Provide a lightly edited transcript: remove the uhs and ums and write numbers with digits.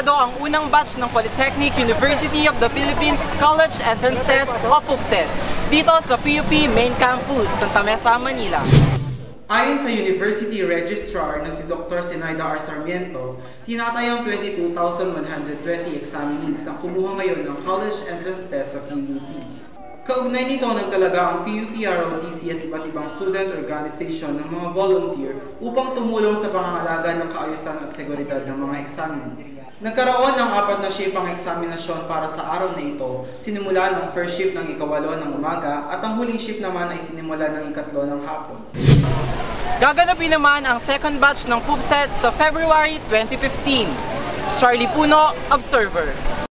inisyado ang unang batch ng Polytechnic University of the Philippines College Entrance Test o PUPCET dito sa PUP Main Campus, Santa Mesa, Manila. Ayon sa University Registrar na si Dr. Zenaida R. Sarmiento, tinatayang 22,120 examinees ang kumuha ngayon ng College Entrance Test sa PUP. Kaugnay nito, nagtalaga ang PUP-ROTC at iba't ibang student organization ng mga volunteer upang tumulong sa pangangalaga ng kaayusan at seguridad ng mga examinees. Nagkaroon ng 4 na shipang eksaminasyon para sa araw na ito, sinimula ng first shift ng ika-8 ng umaga at ang huling shift naman ay sinimula ng ika-3 ng hapon. Gaganapin naman ang second batch ng PUPCET sa February 2015. Charlie Puno, Observer.